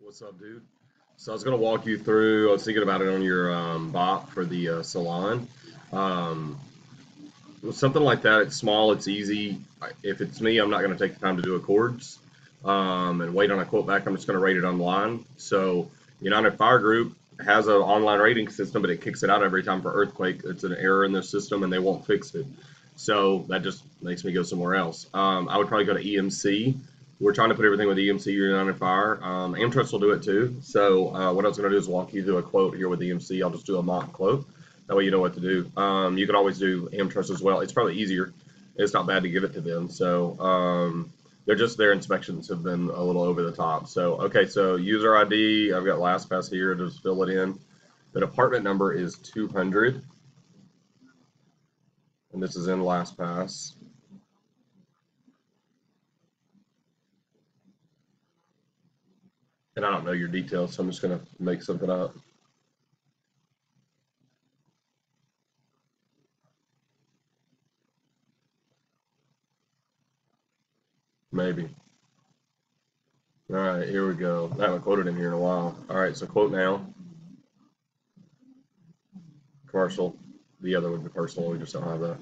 What's up, dude? So I was gonna walk you through. I was thinking about it on your bot for the salon. Um, with something like that, it's small, it's easy. If it's me, I'm not gonna take the time to do accords and wait on a quote back. I'm just gonna rate it online. So United Fire Group has an online rating system, but it kicks it out every time for earthquake. It's an error in their system, and they won't fix it. So that just makes me go somewhere else. I would probably go to EMC. We're trying to put everything with EMC United Fire. Amtrust will do it too. So what I was going to do is walk you through a quote here with EMC. I'll just do a mock quote. That way you know what to do. You can always do Amtrust as well. It's probably easier. It's not bad to give it to them. So they're just their inspections have been a little over the top. So okay, so user ID. I've got LastPass here. Just fill it in. The department number is 200, and this is in LastPass. And I don't know your details, so I'm just going to make something up. Maybe. All right, here we go. I haven't quoted in here in a while. All right, so quote now. Commercial. The other would be personal. We just don't have that.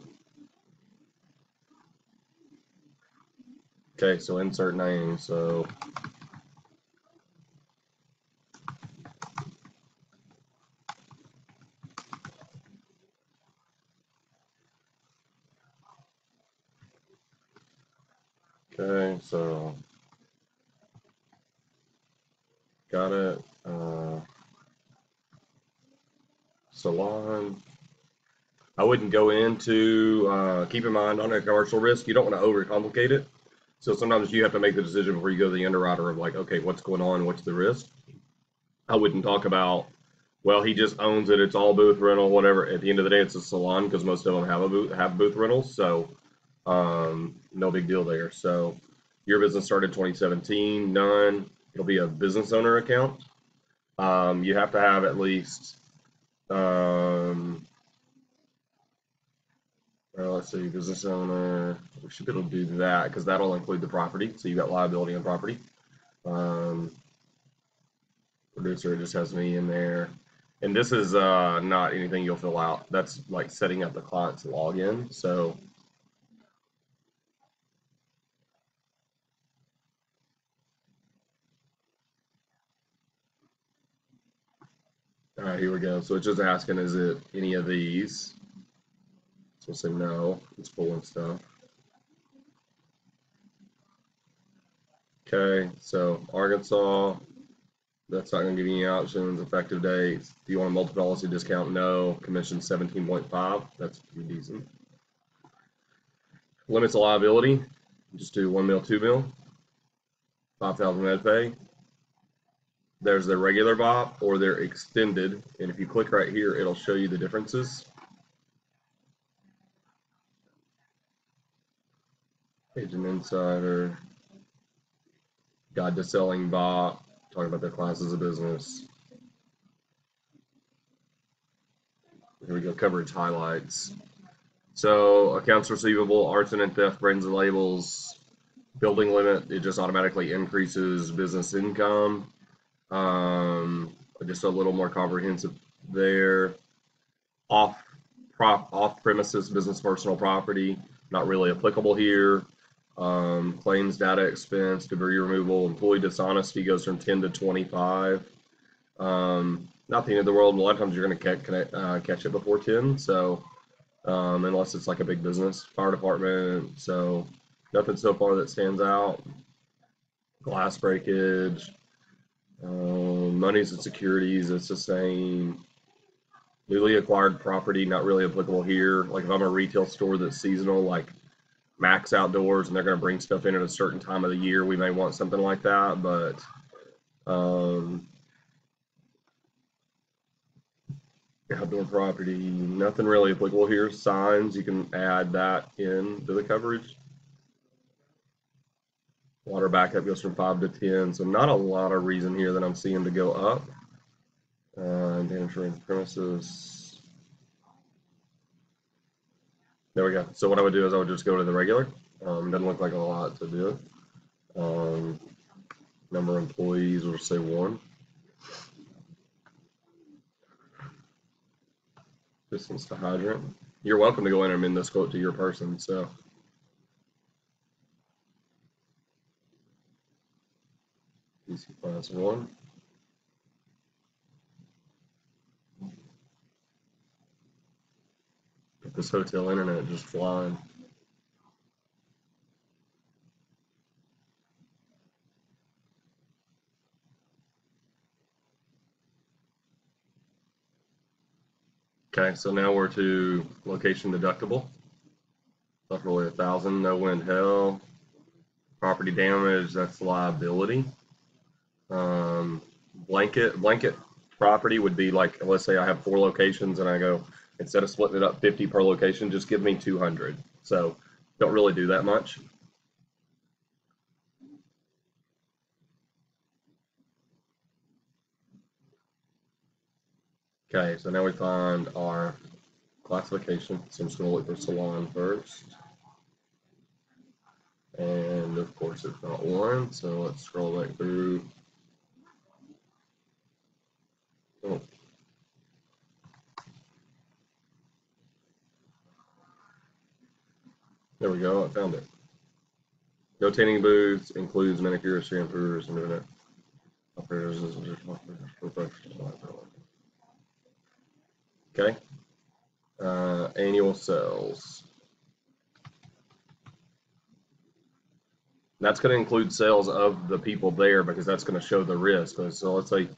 Okay, so insert name. So okay, so got it. Salon. I wouldn't go into, keep in mind on a commercial risk, you don't want to overcomplicate it. So sometimes you have to make the decision before you go to the underwriter of like, okay, what's going on? What's the risk? I wouldn't talk about, well, he just owns it. It's all booth rental, whatever. At the end of the day, it's a salon because most of them have booth rentals. So no big deal there. So your business started 2017, none. It'll be a business owner account. You have to have at least well, let's see, business owner. We should be able to do that because that'll include the property. So you got liability on property. Um, Producer just has me in there. And this is not anything you'll fill out. That's like setting up the client's login. So all right, here we go. So it's just asking, is it any of these? So we'll say no. It's pulling stuff. Okay, so Arkansas, that's not going to give you any options. Effective dates. Do you want a multi-policy discount? No. Commission 17.5. That's pretty decent. Limits of liability. Just do 1 mil, 2 mil. 5,000 med pay. There's their regular BOP or their extended. And if you click right here, it'll show you the differences. Agent Insider. Guide to Selling BOP. Talking about their classes of business. Here we go, coverage highlights. So accounts receivable, arson and theft, brands and labels, building limit, it just automatically increases business income. Just a little more comprehensive there. Off premises business personal property, not really applicable here. Claims data expense, debris removal, employee dishonesty goes from 10 to 25. Not the end of the world. A lot of times you're going to catch it before 10. So unless it's like a big business, fire department. So nothing so far that stands out. Glass breakage, monies and securities, it's the same. Newly acquired property, not really applicable here. Like if I'm a retail store that's seasonal, like Max Outdoors, and they're going to bring stuff in at a certain time of the year, we may want something like that. But outdoor property, nothing really applicable here. Signs, you can add that into the coverage. Water backup goes from 5 to 10, so not a lot of reason here that I'm seeing to go up. Damage for premises. There we go. So what I would do is I would just go to the regular. Doesn't look like a lot to do. Number of employees, we'll say 1. Distance to hydrant. You're welcome to go in and amend this quote to your person, so. DC class 1. Get this hotel internet just flying. Okay, so now we're to location deductible. That's really 1,000. No wind, hail. Property damage, that's liability. Blanket property would be like, let's say I have 4 locations and I go, instead of splitting it up 50 per location, just give me 200. So don't really do that much. Okay, so now we find our classification. So I'm just going to look for salon first. And of course it's not 1, so let's scroll back through. Oh. There we go, I found it. Rotating booths includes manicurists, shampoos, and internet operators. Okay. Annual sales. That's going to include sales of the people there because that's going to show the risk. So let's say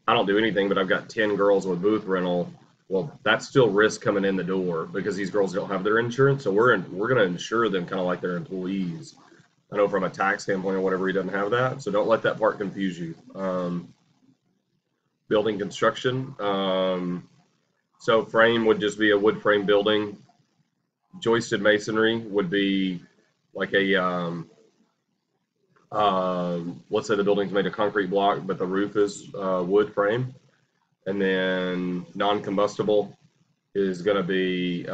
I don't do anything, but I've got 10 girls with booth rental. Well, that's still risk coming in the door because these girls don't have their insurance. So we're going to insure them kind of like their employees. I know from a tax standpoint or whatever, he doesn't have that. So don't let that part confuse you. Building construction. So frame would just be a wood frame building. Joisted masonry would be like a, let's say the building's made of concrete block, but the roof is wood frame. And then non-combustible is going to be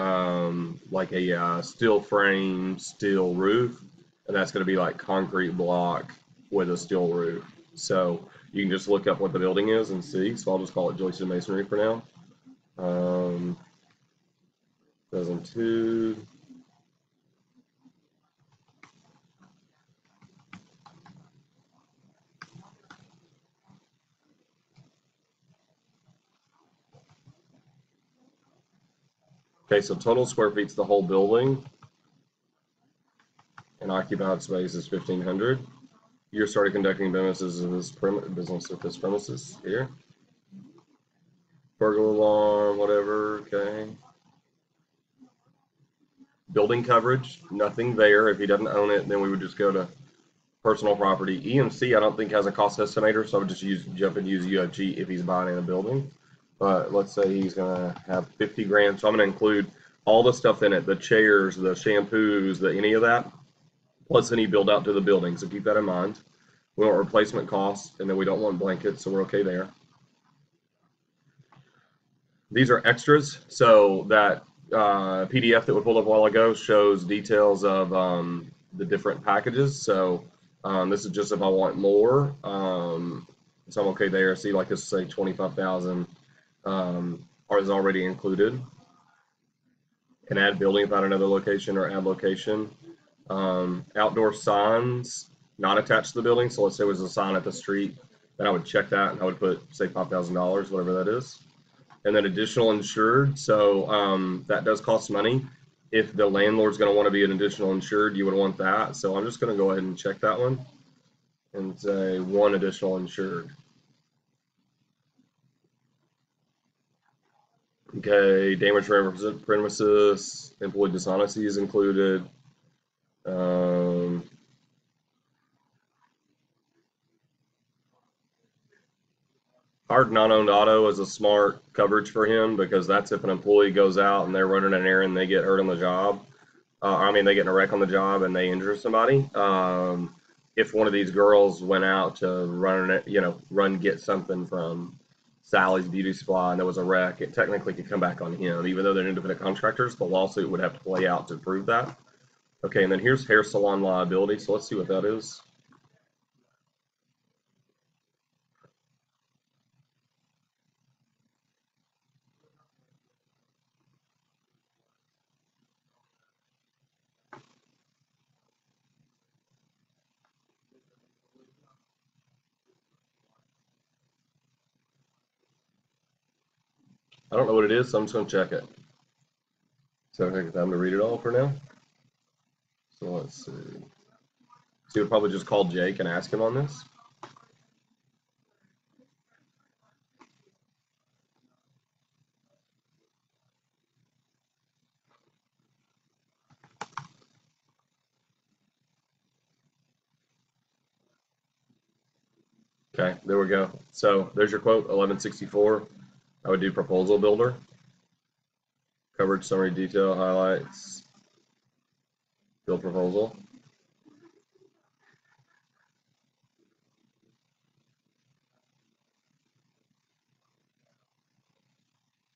like a steel frame, steel roof. And that's going to be like concrete block with a steel roof. So you can just look up what the building is and see. So I'll just call it joisted masonry for now. 2002. Okay, so total square feet's the whole building, and occupied space is 1,500. Year started conducting business at this premises here. Burglar alarm, whatever. Okay. Building coverage, nothing there. If he doesn't own it, then we would just go to personal property. EMC, I don't think has a cost estimator, so I would just jump and use UFG if he's buying in a building. But let's say he's gonna have 50 grand, so I'm gonna include all the stuff in it: the chairs, the shampoos, any of that, plus any build out to the building. So keep that in mind. We want replacement costs, and then we don't want blankets, so we're okay there. These are extras, so that PDF that we pulled up a while ago shows details of the different packages. So this is just if I want more. So I'm okay there. See, like this, say 25,000 is already included. And add building without another location or add location. Outdoor signs not attached to the building. So let's say it was a sign at the street, then I would check that and I would put, say, $5,000, whatever that is. And then additional insured. So that does cost money. If the landlord's going to want to be an additional insured, you would want that. So I'm just going to go ahead and check that one and say 1 additional insured. Okay, damage to premises, employee dishonesty is included. Hard non-owned auto is a smart coverage for him because that's if an employee goes out and they're running an errand, they get hurt on the job. They get in a wreck on the job and they injure somebody. If one of these girls went out to get something from Sally's Beauty Supply and there was a wreck, it technically could come back on him. Even though they're independent contractors, the lawsuit would have to play out to prove that. Okay, and then here's hair salon liability. So let's see what that is. I don't know what it is, so I'm just going to check it. So I take time to read it all for now. So let's see. So you would probably just call Jake and ask him on this. Okay, there we go. So there's your quote, 1164. I would do proposal builder, coverage, summary, detail, highlights, build proposal.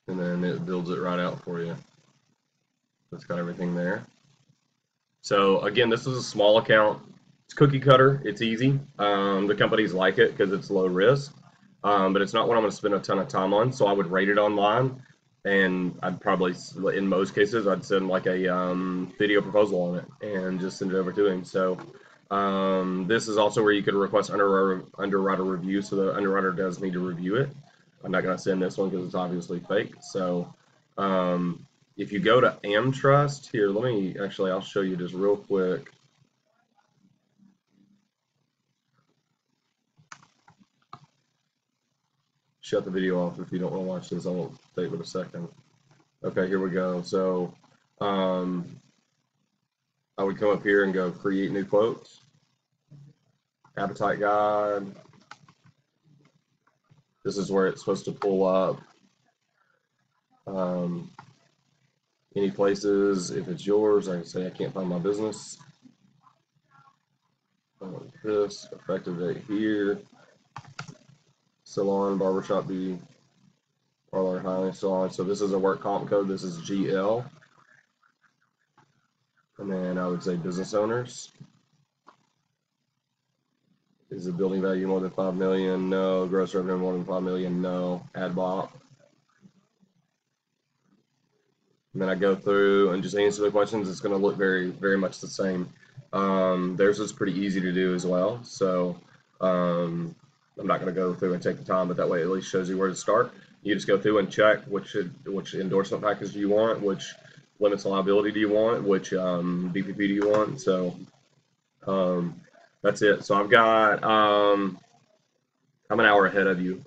And then it builds it right out for you. It's got everything there. So again, this is a small account. It's cookie cutter. It's easy. The companies like it because it's low risk, but it's not what I'm going to spend a ton of time on. So I would rate it online, and I'd probably, in most cases, I'd send like a video proposal on it and just send it over to him. So this is also where you could request underwriter review. So the underwriter does need to review it. I'm not going to send this one because it's obviously fake. So if you go to AmTrust, here, let me actually, I'll show you just real quick. Shut the video off if you don't want to watch this. I won't stay with a second. Okay, here we go. So I would come up here and go create new quotes, appetite guide. This is where it's supposed to pull up any places. If it's yours, I can say I can't find my business. This effective date here. Salon, barbershop, beauty, parlor, highway, salon. So this is a work comp code. This is GL. And then I would say business owners. Is the building value more than 5 million? No. Gross revenue more than 5 million? No. Add BOP. And then I go through and just answer the questions. It's going to look very, very much the same. Theirs is pretty easy to do as well. So I'm not going to go through and take the time, but that way it at least shows you where to start. You just go through and check which endorsement package do you want, which limits liability do you want, which BPP do you want. So that's it. So I've got I'm an hour ahead of you.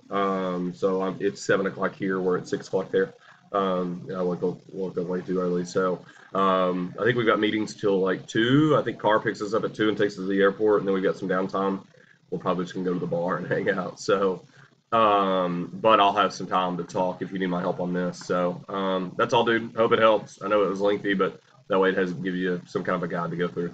So it's 7 o'clock here. We're at 6 o'clock there. I woke up way too early. So I think we've got meetings till like 2. I think Car picks us up at 2 and takes us to the airport, and then we've got some downtime. We'll probably just gonna go to the bar and hang out. So, but I'll have some time to talk if you need my help on this. So that's all, dude. Hope it helps. I know it was lengthy, but that way it has give you some kind of a guide to go through.